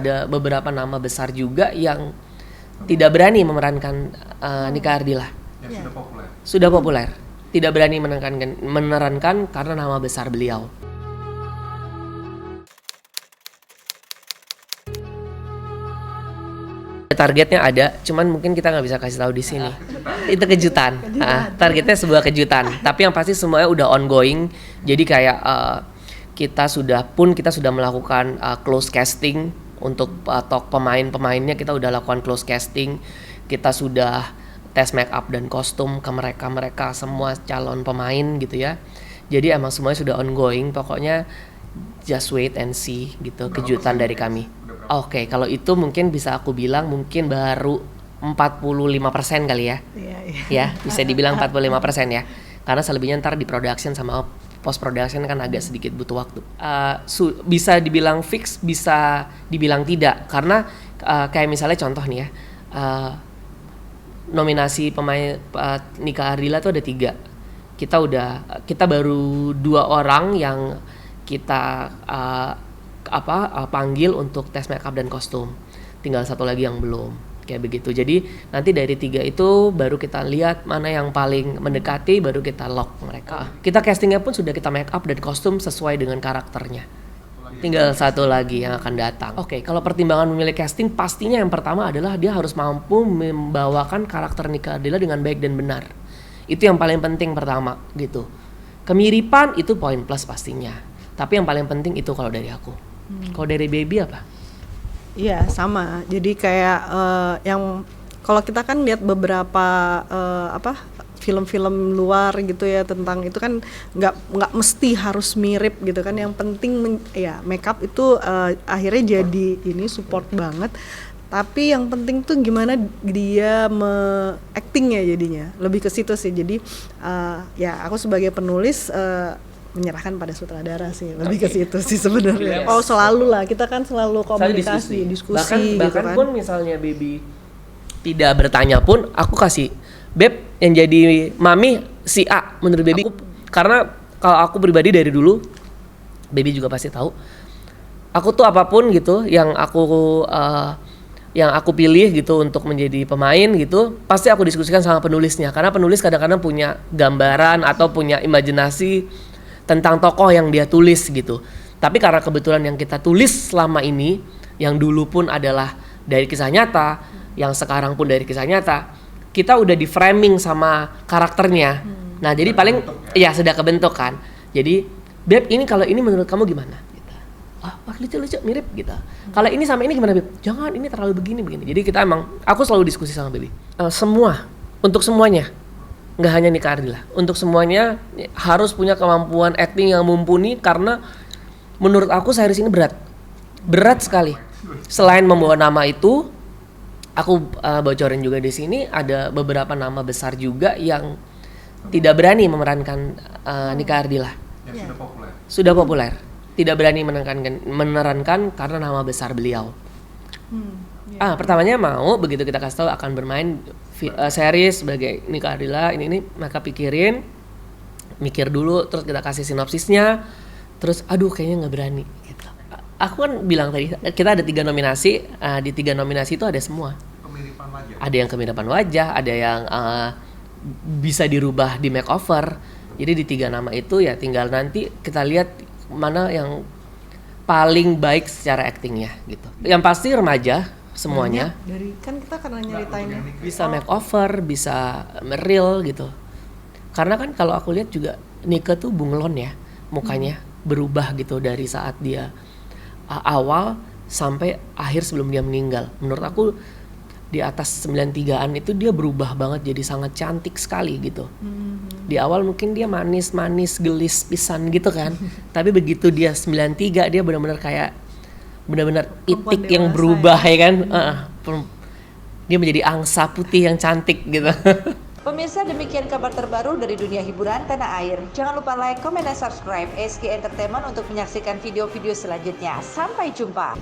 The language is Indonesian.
Ada beberapa nama besar juga yang tidak berani memerankan Nika Ardila. Yang sudah populer. Sudah populer. Tidak berani memerankan karena nama besar beliau. Targetnya ada, cuman mungkin kita nggak bisa kasih tahu di sini. Itu kejutan. Targetnya sebuah kejutan. Tapi yang pasti semuanya udah ongoing. Jadi kayak kita sudah melakukan close casting untuk pemain-pemainnya. Kita udah lakukan close casting. Kita sudah tes make up dan kostum ke mereka semua calon pemain gitu ya. Jadi emang semuanya sudah ongoing. Pokoknya just wait and see gitu. Kejutan dari kami. Oke, kalau itu mungkin bisa aku bilang mungkin baru 45% kali ya. Ya, bisa dibilang 45% ya. Karena selebihnya ntar di production sama post production kan agak sedikit butuh waktu. Bisa dibilang fix, bisa dibilang tidak. Karena kayak misalnya contoh nih ya, nominasi pemain Nika Ardila tuh ada 3. Kita baru 2 orang yang kita panggil untuk tes make up dan kostum. Tinggal 1 lagi yang belum. Kayak begitu. Jadi nanti dari 3 itu baru kita lihat mana yang paling mendekati, baru kita lock mereka. Kita castingnya pun sudah kita make up dan kostum sesuai dengan karakternya. Tinggal 1 lagi yang akan datang. Oke, kalau pertimbangan memilih casting, pastinya yang pertama adalah dia harus mampu membawakan karakter Nika Ardila dengan baik dan benar. Itu yang paling penting pertama gitu. Kemiripan itu poin plus pastinya. Tapi yang paling penting itu kalau dari aku. Kalau dari Baby apa? Iya sama, jadi kayak yang kalau kita kan lihat beberapa film-film luar gitu ya tentang itu kan nggak mesti harus mirip gitu kan, yang penting makeup itu akhirnya jadi ini support banget, tapi yang penting tuh gimana dia actingnya jadinya lebih ke situ sih. Jadi ya aku sebagai penulis menyerahkan pada sutradara sih, lebih ke situ sih sebenarnya. Oh selalu lah, kita kan selalu komunikasi, diskusi bahkan gitu kan. Pun misalnya Baby tidak bertanya pun, aku kasih Beb yang jadi mami si A menurut Baby. Karena kalau aku pribadi dari dulu, Baby juga pasti tahu, aku tuh apapun gitu yang aku pilih gitu untuk menjadi pemain gitu, pasti aku diskusikan sama penulisnya. Karena penulis kadang-kadang punya gambaran atau punya imajinasi tentang tokoh yang dia tulis gitu. Tapi karena kebetulan yang kita tulis selama ini, yang dulu pun adalah dari kisah nyata, yang sekarang pun dari kisah nyata, kita udah di framing sama karakternya. Nah jadi paling ya sudah kebentuk kan. Jadi Beb ini kalau ini menurut kamu gimana? Gitu. Lucu mirip gitu. Kalau ini sama ini gimana Beb? Jangan, ini terlalu begini. Jadi kita aku selalu diskusi sama Baby. Untuk semuanya. Nggak hanya Nika Ardila, untuk semuanya harus punya kemampuan acting yang mumpuni, karena menurut aku series ini berat sekali. Selain membawa nama itu, aku bocorin juga di sini ada beberapa nama besar juga yang tidak berani memerankan Nika Ardila. Yang sudah populer, tidak berani memerankan karena nama besar beliau. Pertamanya mau begitu kita kasih tahu akan bermain series sebagai Nika Ardila ini mereka mikir dulu, terus kita kasih sinopsisnya, terus kayaknya nggak berani gitu. Aku kan bilang tadi kita ada 3 nominasi, di 3 nominasi itu ada semua. Kemiripan wajah. Ada yang kemiripan wajah, ada yang bisa dirubah di makeover. Jadi di 3 nama itu ya tinggal nanti kita lihat mana yang paling baik secara actingnya gitu. Yang pasti remaja semuanya. Dari kan kita karena nyeritainnya Bisa makeover, bisa real gitu. Karena kan kalau aku lihat juga Nika tuh bunglon ya, mukanya berubah gitu dari saat dia awal sampai akhir sebelum dia meninggal. Menurut aku di atas 93-an itu dia berubah banget jadi sangat cantik sekali gitu. Di awal mungkin dia manis, gelis pisan gitu kan. Tapi begitu dia 93 dia benar-benar kayak itik yang berubah ya kan. Dia menjadi angsa putih yang cantik gitu. Pemirsa, demikian kabar terbaru dari dunia hiburan tanah air. Jangan lupa like, comment, dan subscribe SK Entertainment untuk menyaksikan video-video selanjutnya. Sampai jumpa.